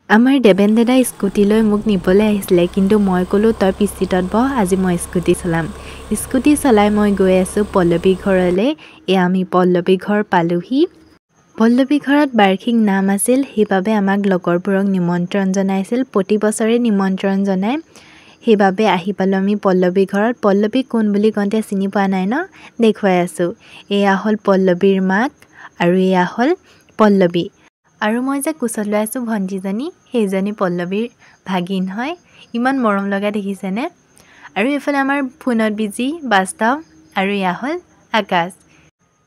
আমাৰ দেবেন দাদা স্কুটি লৈ মোক নিবলৈ আহিছিলে, কিন্তু মই ক'লোঁ তই পিছিতত বহ, আজি মই স্কুটি চলাম। স্কুটি চলাই মই গৈ আছোঁ পল্লৱী ঘৰলৈ। এয়া আমি পল্লৱী ঘৰ পালোহি। পল্লৱী ঘৰত বাৰ্ষিক নাম আছিল, সেইবাবে আমাক লগৰবোৰক নিমন্ত্ৰণ জনাইছিল। প্ৰতি বছৰে নিমন্ত্ৰণ জনায়, সেইবাবে আহি পালোঁ আমি পল্লৱী ঘৰত। পল্লৱী কোন বুলি কওঁতে চিনি পোৱা নাই ন? দেখুৱাই আছোঁ। এয়া হ'ল পল্লৱীৰ মাক আৰু এয়া হ'ল পল্লৱী। আৰু মই যে কোচত লৈ আছোঁ ভণ্টিজনী, সেইজনী পল্লৱীৰ ভাগিন হয়। ইমান মৰম লগা দেখিছেনে? আৰু এইফালে আমাৰ ফোনত বিজি বাস্তৱ আৰু এয়া হ'ল আকাশ।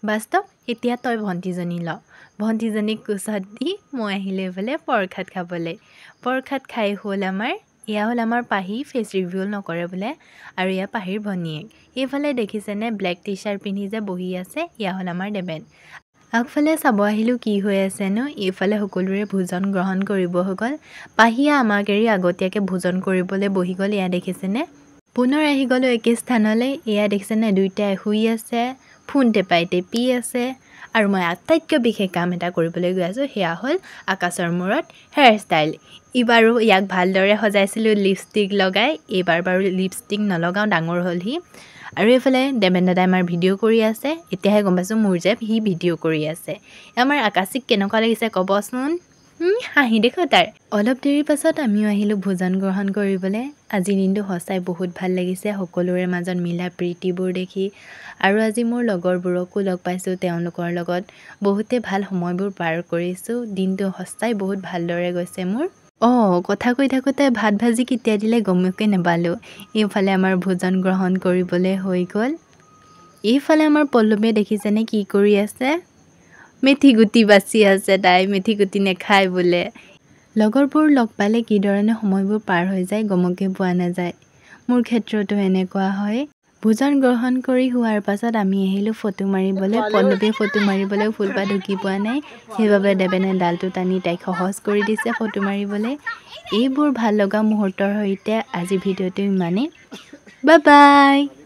বাস্তৱ, এতিয়া তই ভণ্টিজনী ল। ভণ্টিজনীক কোচত দি মই আহিলোঁ এইফালে প্ৰসাদ খাবলৈ। প্ৰসাদ খাই হ'ল আমাৰ, এয়া হ'ল আমাৰ পাহি, ফেচ ৰিভিউ নকৰে বোলে। আৰু এয়া পাহিৰ ভনীয়েক। এইফালে দেখিছেনে ব্লেক টি চাৰ্ট পিন্ধি যে বহি আছে, এয়া হ'ল আমাৰ দেবেন। আগফালে চাব আহিলোঁ কি হৈ আছেনো। এইফালে সকলোৰে ভোজন গ্ৰহণ কৰিব হৈ গ'ল। পাহিয়ে আমাক এৰি আগতীয়াকৈ ভোজন কৰিবলৈ বহি গ'ল। এয়া দেখিছেনে? পুনৰ আহি গ'লোঁ একে স্থানলৈ। এয়া দেখিছেনে দুয়োটাই শুই আছে, ফোন টেপাই টেপি আছে। আৰু মই আটাইতকৈ বিশেষ কাম এটা কৰিবলৈ গৈ আছোঁ, সেয়া হ'ল আকাশৰ মূৰত হেয়াৰ ষ্টাইল। এইবাৰো ইয়াক ভালদৰে সজাইছিলোঁ লিপষ্টিক লগাই। এইবাৰ বাৰু লিপষ্টিক নলগাওঁ, ডাঙৰ হ'ল সি। আৰু এইফালে দেবেন দাদাই আমাৰ ভিডিঅ' কৰি আছে। এতিয়াহে গম পাইছোঁ মোৰ যে সি ভিডিঅ' কৰি আছে। আমাৰ আকাশিক কেনেকুৱা লাগিছে ক'বচোন। হাঁহি দেখো তাৰ। অলপ দেৰিৰ পাছত আমিও আহিলোঁ ভোজন গ্ৰহণ কৰিবলৈ। আজিৰ দিনটো সঁচাই বহুত ভাল লাগিছে, সকলোৰে মাজত মিলা প্ৰীতিবোৰ দেখি। আৰু আজি মোৰ লগৰবোৰকো লগ পাইছোঁ, তেওঁলোকৰ লগত বহুতে ভাল সময়বোৰ পাৰ কৰিছোঁ। দিনটো সঁচাই বহুত ভালদৰে গৈছে মোৰ। কথা কৈ থাকোঁতে ভাত ভাজি কেতিয়া দিলে গমকে নাপালোঁ। এইফালে আমাৰ ভোজন গ্ৰহণ কৰিবলৈ হৈ গ'ল। এইফালে আমাৰ পল্লৱীয়ে দেখিছেনে কি কৰি আছে? মেথি গুটি বাচি আছে তাই, মেথি গুটি নেখায় বোলে। লগৰবোৰ লগ পালে কি ধৰণে সময়বোৰ পাৰ হৈ যায় গমকে পোৱা নাযায়। মোৰ ক্ষেত্ৰতো এনেকুৱা হয়। ভোজন গ্ৰহণ কৰি হোৱাৰ পাছত আমি আহিলোঁ ফটো মাৰিবলৈ। পল্লৱীয়ে ফটো মাৰিবলৈ ফুলপাহ ঢুকি পোৱা নাই, সেইবাবে দেবেনে ডালটো টানি তাইক সহজ কৰি দিছে ফটো মাৰিবলৈ। এইবোৰ ভাল লগা মুহূৰ্তৰ সৈতে আজি ভিডিঅ'টো ইমানেই। Bye bye.